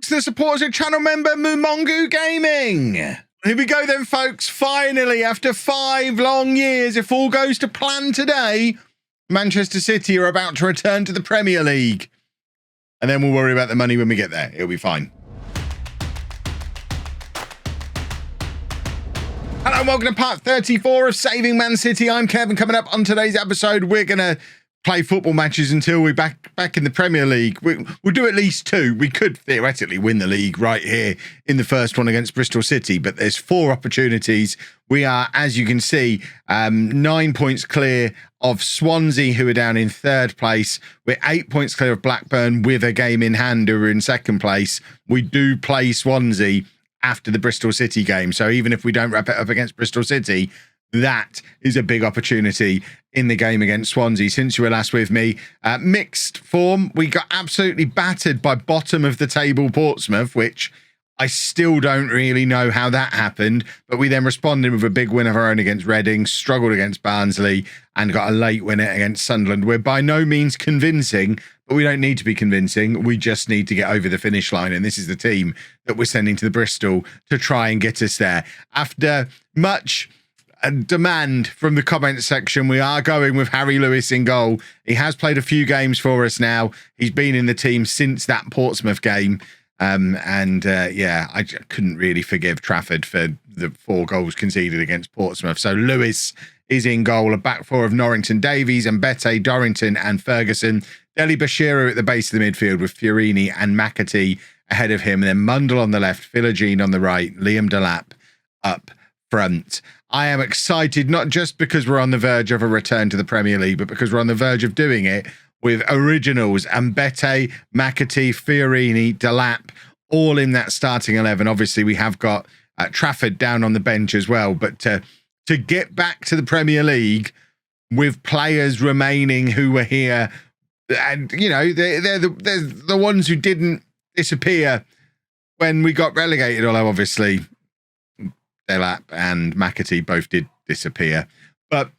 to the supporters of channel member Mumongu Gaming. Here we go then, folks. Finally, after 5 long years, if all goes to plan today, Manchester City are about to return to the Premier League. And then we'll worry about the money when we get there. It'll be fine. Hello and welcome to part 34 of Saving Man City. I'm Kevin. Coming up on today's episode, we're going to play football matches until we're back in the Premier League. We'll do at least 2. We could theoretically win the league right here in the first one against Bristol City, but there's 4 opportunities. We are, as you can see, 9 points clear of Swansea, who are down in 3rd place. We're 8 points clear of Blackburn with a game in hand, who are in 2nd place. We do play Swansea after the Bristol City game. So even if we don't wrap it up against Bristol City, that is a big opportunity in the game against Swansea. Since you were last with me, mixed form. We got absolutely battered by bottom of the table Portsmouth, which I still don't really know how that happened. But we then responded with a big win of our own against Reading, struggled against Barnsley, and got a late win against Sunderland. We're by no means convincing, but we don't need to be convincing. We just need to get over the finish line. And this is the team that we're sending to the Bristol to try and get us there. After much demand from the comments section, we are going with Harry Lewis in goal. He has played a few games for us now. He's been in the team since that Portsmouth game. Yeah, I couldn't really forgive Trafford for the 4 goals conceded against Portsmouth. So Lewis is in goal. A back 4 of Norrington, Davies, and Mbete, Dorrington and Ferguson. Deli Bashiru at the base of the midfield with Fiorini and McAtee ahead of him. And then Mundle on the left, Philogene on the right, Liam Delap up front. I am excited, not just because we're on the verge of a return to the Premier League, but because we're on the verge of doing it with originals and Mbete, McAtee, Fiorini, Delap, all in that starting 11. Obviously, we have got Trafford down on the bench as well, but to get back to the Premier League with players remaining who were here, and, you know, they're the ones who didn't disappear when we got relegated, although obviously Delap and McAtee both did disappear. But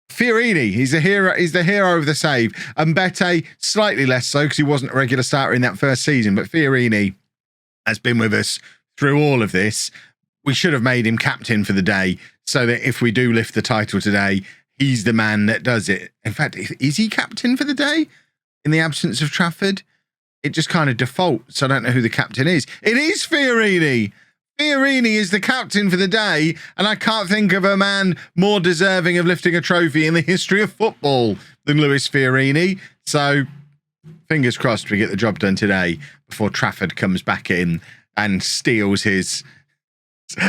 Fiorini, he's the hero of the save. And Mbete, slightly less so because he wasn't a regular starter in that first season. But Fiorini has been with us through all of this. We should have made him captain for the day so that if we do lift the title today, he's the man that does it. In fact, is he captain for the day in the absence of Trafford? It just kind of defaults. I don't know who the captain is. It is Fiorini. Fiorini is the captain for the day, and I can't think of a man more deserving of lifting a trophy in the history of football than Lewis Fiorini. So, fingers crossed we get the job done today before Trafford comes back in and steals his...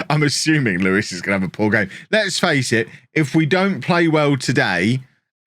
I'm assuming Lewis is going to have a poor game. Let's face it, if we don't play well today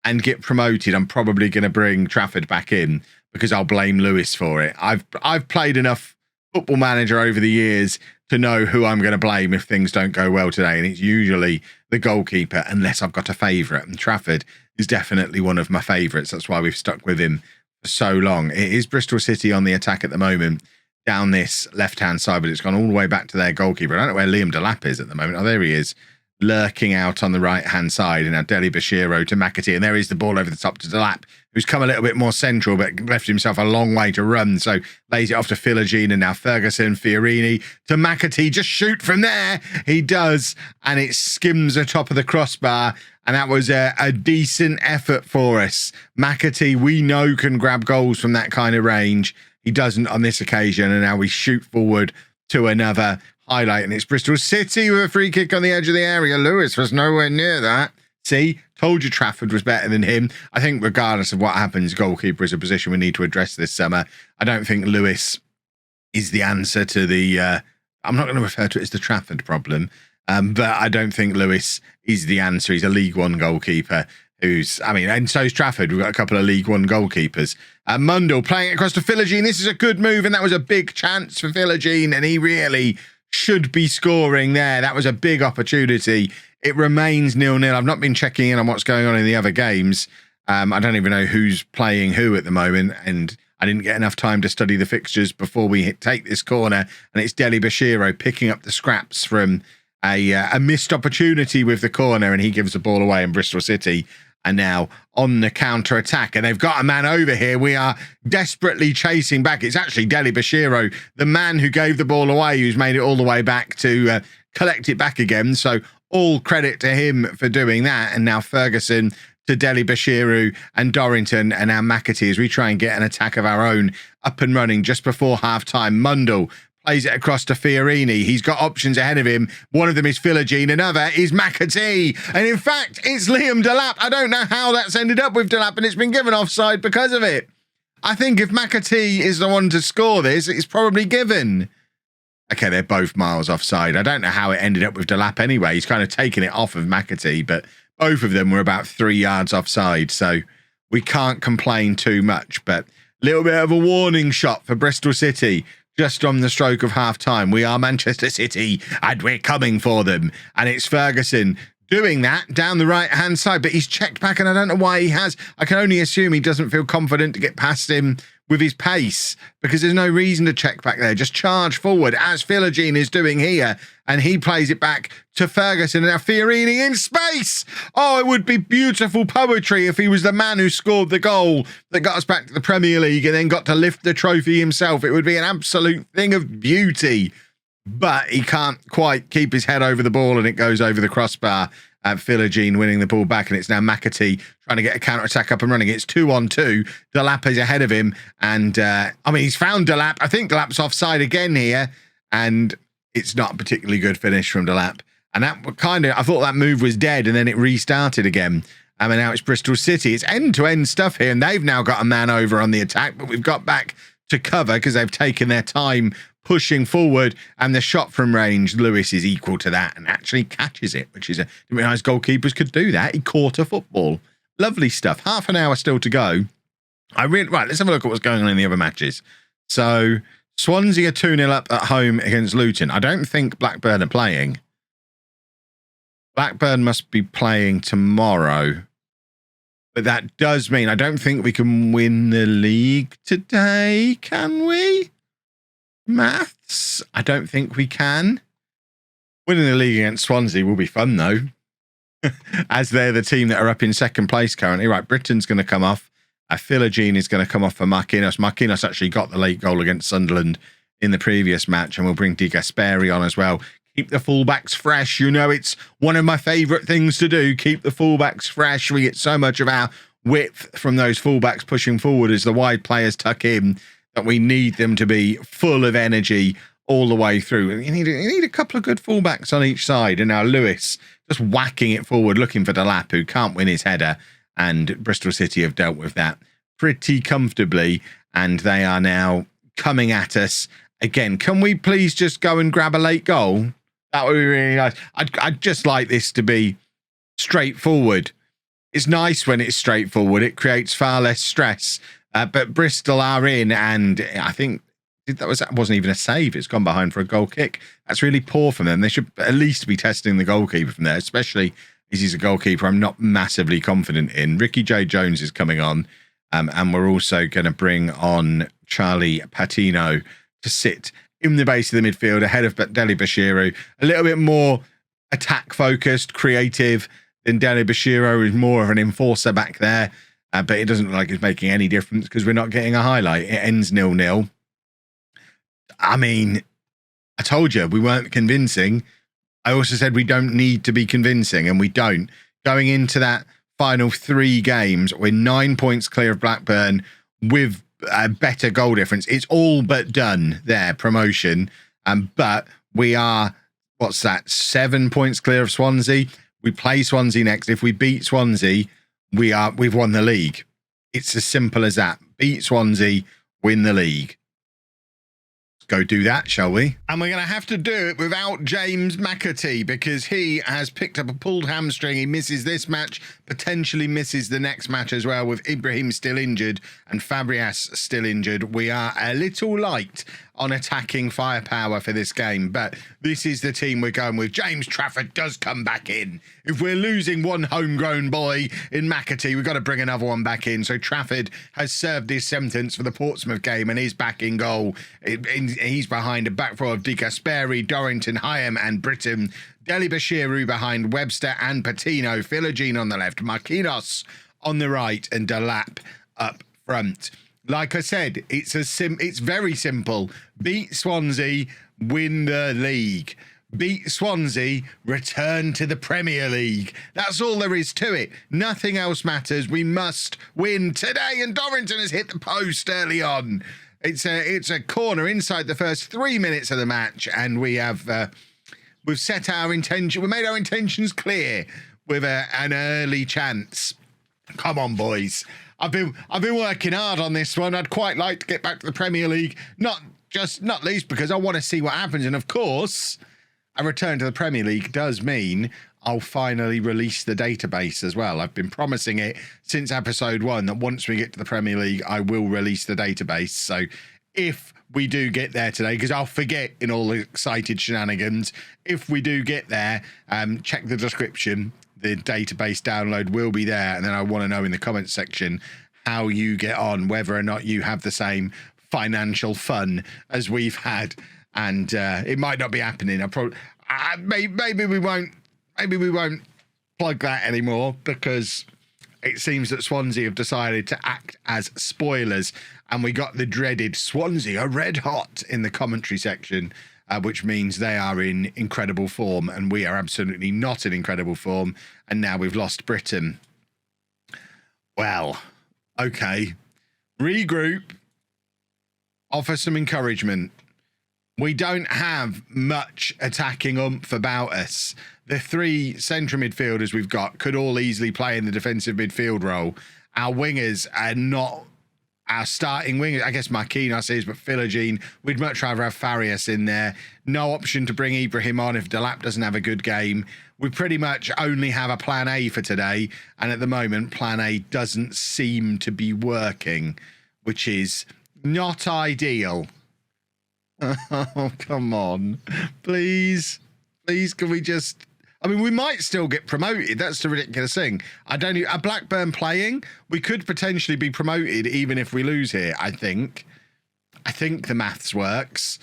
and get promoted, I'm probably going to bring Trafford back in because I'll blame Lewis for it. I've played enough Football Manager over the years to know who I'm going to blame if things don't go well today. And it's usually the goalkeeper, unless I've got a favourite. And Trafford is definitely one of my favourites. That's why we've stuck with him for so long. It is Bristol City on the attack at the moment down this left-hand side, but it's gone all the way back to their goalkeeper. I don't know where Liam Delap is at the moment. Oh, there he is, lurking out on the right-hand side. And now Deli Bashiru to McAtee. And there is the ball over the top to Delap, who's come a little bit more central, but left himself a long way to run. So lays it off to Philogene, and now Ferguson, Fiorini to McAtee. Just shoot from there. He does. And it skims the top of the crossbar. And that was a decent effort for us. McAtee, we know, can grab goals from that kind of range. He doesn't on this occasion. And now we shoot forward to another highlight. And it's Bristol City with a free kick on the edge of the area. Lewis was nowhere near that. See, told you Trafford was better than him. I think regardless of what happens, goalkeeper is a position we need to address this summer. I don't think Lewis is the answer to the... I'm not going to refer to it as the Trafford problem, but I don't think Lewis is the answer. He's a League One goalkeeper who's... I mean, and so is Trafford. We've got a couple of League One goalkeepers. Mundle playing it across to Philogene. This is a good move, and that was a big chance for Philogene, and he really should be scoring there. That was a big opportunity. It remains 0-0. I've not been checking in on what's going on in the other games. I don't even know who's playing who at the moment, and I didn't get enough time to study the fixtures before we take this corner. And it's Deli Bashiru picking up the scraps from a missed opportunity with the corner, and he gives the ball away, and Bristol City are now on the counter-attack, and they've got a man over here. We are desperately chasing back. It's actually Deli Bashiro, the man who gave the ball away, who's made it all the way back to collect it back again. So all credit to him for doing that. And now Ferguson to Deli Bashiru and Dorrington, and now McAtee as we try and get an attack of our own up and running just before half-time. Mundell plays it across to Fiorini. He's got options ahead of him. One of them is Philogene. Another is McAtee. And in fact, it's Liam Delap. I don't know how that's ended up with Delap, and it's been given offside because of it. I think if McAtee is the one to score this, it's probably given. Okay, they're both miles offside. I don't know how it ended up with Delap anyway. He's kind of taken it off of McAtee, but both of them were about 3 yards offside, so we can't complain too much. But a little bit of a warning shot for Bristol City just on the stroke of half-time. We are Manchester City, and we're coming for them. And it's Ferguson doing that down the right-hand side, but he's checked back, and I don't know why he has. I can only assume he doesn't feel confident to get past him with his pace, because there's no reason to check back there. Just charge forward, as Philogene is doing here, and he plays it back to Ferguson. And now Fiorini in space. Oh, it would be beautiful poetry if he was the man who scored the goal that got us back to the Premier League and then got to lift the trophy himself. It would be an absolute thing of beauty. But he can't quite keep his head over the ball, and it goes over the crossbar. Philogene winning the ball back, and it's now McAtee trying to get a counter-attack up and running. It's 2-on-2. Delap is ahead of him, and I mean, he's found Delap. I think Delap's offside again here, and it's not a particularly good finish from Delap. And that kind of, I thought that move was dead, and then it restarted again. And now it's Bristol City. It's end-to-end stuff here, and they've now got a man over on the attack, but we've got back to cover because they've taken their time pushing forward, and the shot from range, Lewis is equal to that and actually catches it, which is a, didn't realise goalkeepers could do that. He caught a football. Lovely stuff. Half an hour still to go. Right, let's have a look at what's going on in the other matches. So Swansea are 2-0 up at home against Luton. I don't think Blackburn are playing. Blackburn must be playing tomorrow. But that does mean I don't think we can win the league today, can we? Maths? I don't think we can. Winning the league against Swansea will be fun, though, as they're the team that are up in second place currently. Right, Britain's going to come off. Philogene is going to come off for Marquinhos. Marquinhos actually got the late goal against Sunderland in the previous match, and we'll bring Di Gasperi on as well. Keep the fullbacks fresh. You know, it's one of my favourite things to do. Keep the fullbacks fresh. We get so much of our width from those fullbacks pushing forward as the wide players tuck in, that we need them to be full of energy all the way through. You need a couple of good fullbacks on each side. And now Lewis just whacking it forward, looking for Delap, who can't win his header. And Bristol City have dealt with that pretty comfortably. And they are now coming at us again. Can we please just go and grab a late goal? That would be really nice. I'd just like this to be straightforward. It's nice when it's straightforward. It creates far less stress. But Bristol are in, and I think that wasn't even a save. It's gone behind for a goal kick. That's really poor from them. They should at least be testing the goalkeeper from there, especially as he's a goalkeeper I'm not massively confident in. Ricky J. Jones is coming on, and we're also going to bring on Charlie Patino to sit in the base of the midfield ahead of Deli Bashiru. A little bit more attack-focused, creative than Deli Bashiru, who's more of an enforcer back there. But it doesn't look like it's making any difference because we're not getting a highlight. It ends 0-0. I mean, I told you we weren't convincing. I also said we don't need to be convincing, and we don't. Going into that final 3 games, we're 9 points clear of Blackburn with a better goal difference. It's all but done there, promotion. But we are, 7 points clear of Swansea. We play Swansea next. If we beat Swansea, we've won the league. It's as simple as that. Beat Swansea, win the league. Let's go do that, shall we? And we're going to have to do it without James McAtee because he has picked up a pulled hamstring. He misses this match, potentially misses the next match as well, with Ibrahim still injured and Fabrias still injured. We are a little light on attacking firepower for this game, but this is the team we're going with. James Trafford does come back in. If we're losing one homegrown boy in McAtee, we've got to bring another one back in. So Trafford has served his sentence for the Portsmouth game and is back in goal. He's behind a back four of De Gasperi, Dorrington, Hyam and Britton. Deli Bashiru behind Webster and Patino. Philogene on the left. Marquinhos on the right and Delap up front. Like I said, it's very simple. Beat Swansea, win the league. Beat Swansea, return to the Premier League. That's all there is to it. Nothing else matters. We must win today. And Dorrington has hit the post early on. It's a corner inside the first 3 minutes of the match, and we've set our intention. We made our intentions clear with an early chance. Come on, boys. I've been working hard on this one. I'd quite like to get back to the Premier League, not least because I want to see what happens. And of course, a return to the Premier League does mean I'll finally release the database as well. I've been promising it since episode 1 that once we get to the Premier League, I will release the database. So if we do get there today, because I'll forget in all the excited shenanigans, if we do get there, check the description. The database download will be there, and then I want to know in the comments section how you get on, whether or not you have the same financial fun as we've had. And it might not be happening. Maybe we won't plug that anymore, because it seems that Swansea have decided to act as spoilers, and we got the dreaded Swansea are red hot in the commentary section. Which means they are in incredible form and we are absolutely not in incredible form. And now we've lost Britain. Well, okay. Regroup. Offer some encouragement. We don't have much attacking oomph about us. The 3 central midfielders we've got could all easily play in the defensive midfield role. Our wingers are not... Our starting wing, I guess Marquinhos is, but Philogene, we'd much rather have Farias in there. No option to bring Ibrahim on if Delap doesn't have a good game. We pretty much only have a plan A for today, and at the moment, plan A doesn't seem to be working, which is not ideal. Oh, come on. Please, can we just... I mean, we might still get promoted. That's the ridiculous thing. Are Blackburn playing? We could potentially be promoted even if we lose here, I think. I think the maths works.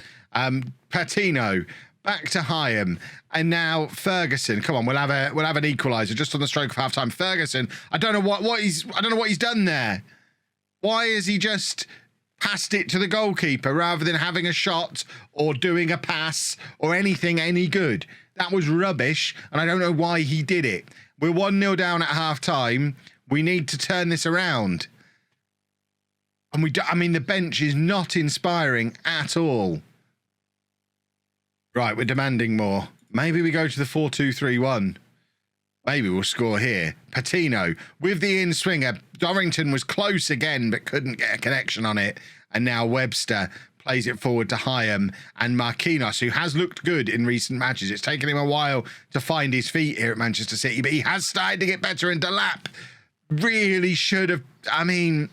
Patino, back to Hyam. And now Ferguson. Come on, we'll have an equaliser just on the stroke of half-time. Ferguson, I don't know what he's done there. Why has he just passed it to the goalkeeper rather than having a shot or doing a pass or anything any good? That was rubbish, and I don't know why he did it. We're 1-0 down at half-time. We need to turn this around. And the bench is not inspiring at all. Right, we're demanding more. Maybe we go to the 4-2-3-1. Maybe we'll score here. Patino with the in-swinger. Dorrington was close again, but couldn't get a connection on it. And now Webster plays it forward to Hyam and Marquinhos, who has looked good in recent matches. It's taken him a while to find his feet here at Manchester City, but he has started to get better. And Delap really should have... it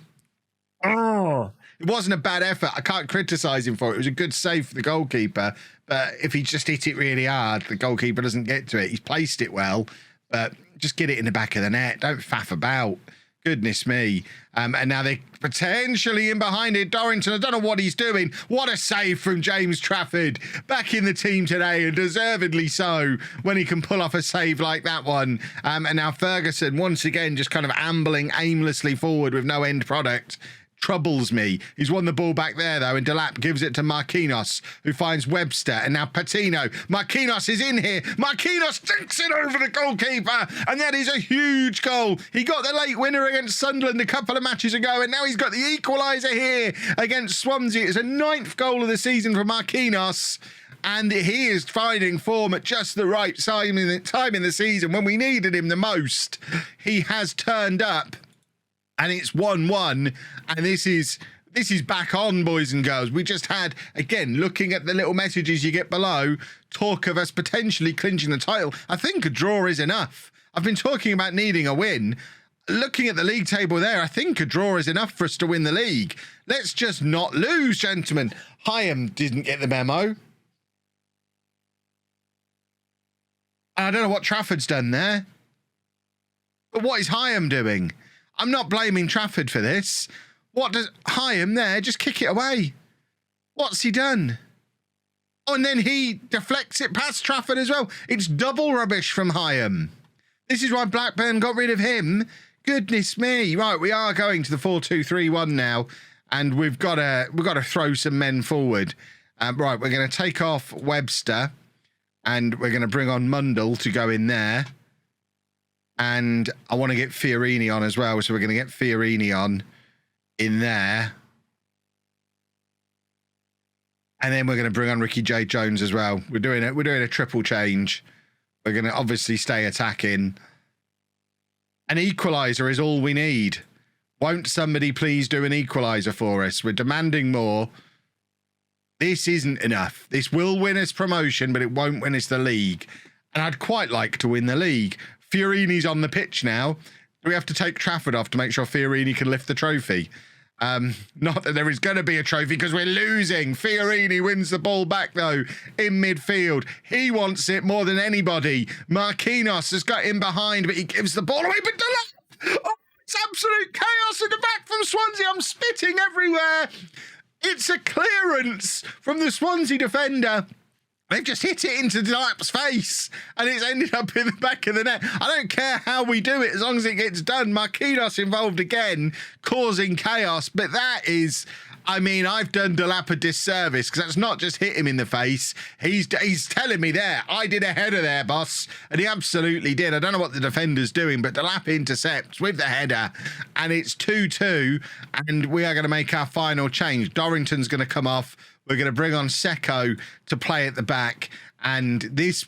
wasn't a bad effort. I can't criticise him for it. It was a good save for the goalkeeper, but if he just hit it really hard, the goalkeeper doesn't get to it. He's placed it well, but just get it in the back of the net. Don't faff about. Goodness me. And now they're potentially in behind it. Dorrington, I don't know what he's doing. What a save from James Trafford. Back in the team today, and deservedly so, when he can pull off a save like that one. And now Ferguson, once again, just kind of ambling aimlessly forward with no end product. Troubles me. He's won the ball back there, though, and Delap gives it to Marquinhos, who finds Webster, and now Patino. Marquinhos is in here. Marquinhos dinks it over the goalkeeper, and that is a huge goal. He got the late winner against Sunderland a couple of matches ago, and now he's got the equaliser here against Swansea. It's a 9th goal of the season for Marquinhos, and he is finding form at just the right time in the season when we needed him the most. He has turned up. And it's 1-1, and this is back on, boys and girls. We just had, again, looking at the little messages you get below, talk of us potentially clinching the title. I think a draw is enough. I've been talking about needing a win. looking at the league table there, I think a draw is enough for us to win the league. Let's just not lose, gentlemen. Hyam didn't get the memo. I don't know what Trafford's done there. But what is Hyam doing? I'm not blaming Trafford for this. What does Hyam there? Just kick it away. What's he done? Oh, and then he deflects it past Trafford as well. It's double rubbish from Hyam. This is why Blackburn got rid of him. Goodness me. Right, we are going to the 4-2-3-1 now, and we've got to throw some men forward. Right, we're going to take off Webster. And we're going to bring on Mundell to go in there. And I want to get Fiorini on as well. So we're going to get Fiorini on in there. And then we're going to bring on Ricky J. Jones as well. We're doing a triple change. We're going to obviously stay attacking. An equaliser is all we need. Won't somebody please do an equaliser for us? We're demanding more. This isn't enough. This will win us promotion, but it won't win us the league. And I'd quite like to win the league. Fiorini's on the pitch now. Do we have to take Trafford off to make sure Fiorini can lift the trophy? Not that there is going to be a trophy because we're losing. Fiorini wins the ball back, though, in midfield. He wants it more than anybody. Marquinhos has got him behind, but he gives the ball away. But oh, it's absolute chaos in the back from Swansea. I'm spitting everywhere. It's a clearance from the Swansea defender. They've just hit it into Delap's face, and it's ended up in the back of the net. I don't care how we do it, as long as it gets done. Marquinhos involved again, causing chaos. But that is, I mean, I've done Delap a disservice, because that's not just hit him in the face. He's telling me there, I did a header there, boss. And he absolutely did. I don't know what the defender's doing, but Delap intercepts with the header, and it's 2-2, and we are going to make our final change. Dorrington's going to come off. We're going to bring on Seko to play at the back. And this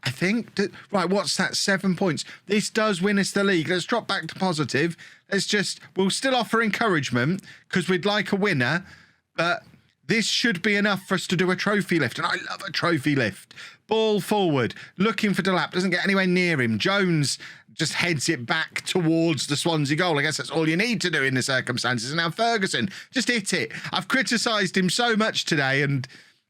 I think, right, what's that? 7 points. This does win us the league. Let's drop back to positive. We'll still offer encouragement because we'd like a winner. But this should be enough for us to do a trophy lift. And I love a trophy lift. Ball forward, looking for Delap. Doesn't get anywhere near him. Jones just heads it back towards the Swansea goal. I guess that's all you need to do in the circumstances. And now Ferguson, just hit it. I've criticised him so much today, and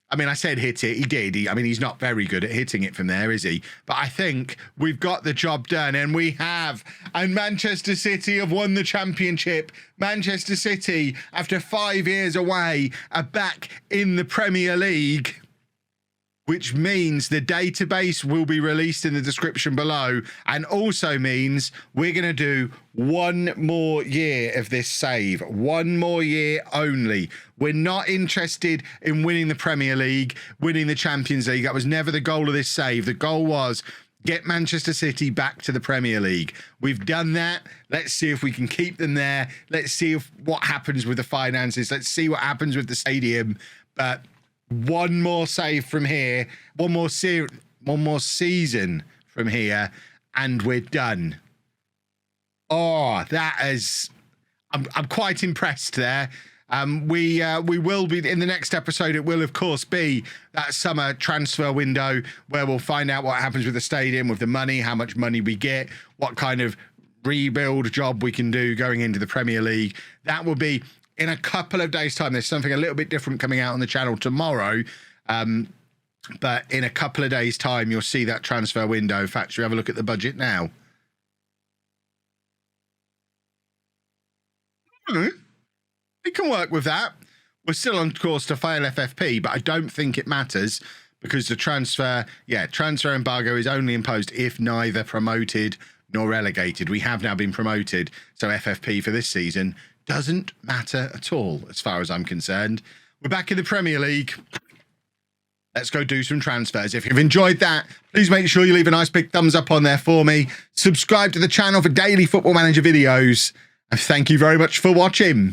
I mean, I said hit it. He did. He's not very good at hitting it from there, is he? But I think we've got the job done, and we have. And Manchester City have won the championship. Manchester City, after 5 years away, are back in the Premier League, which means the database will be released in the description below, and also means we're going to do one more year of this save. One more year only. We're not interested in winning the Premier League, winning the Champions League. That was never the goal of this save. The goal was get Manchester City back to the Premier League. We've done that. Let's see if we can keep them there. Let's see what happens with the finances. Let's see what happens with the stadium. But one more save from here, one more season from here, and we're done. Oh, that is, I'm quite impressed there. We will be in the next episode. It will, of course, be that summer transfer window where we'll find out what happens with the stadium, with the money, how much money we get, what kind of rebuild job we can do going into the Premier League. That will be in a couple of days' time. There's something a little bit different coming out on the channel tomorrow. But in a couple of days' time, you'll see that transfer window. In fact, should we have a look at the budget now? We can work with that. We're still on course to fail FFP, but I don't think it matters because the transfer embargo is only imposed if neither promoted nor relegated. We have now been promoted, so FFP for this season doesn't matter at all as far as I'm concerned. We're back in the Premier League. Let's go do some transfers. If you've enjoyed that, please make sure you leave a nice big thumbs up on there for me. Subscribe to the channel for daily Football Manager videos. And thank you very much for watching.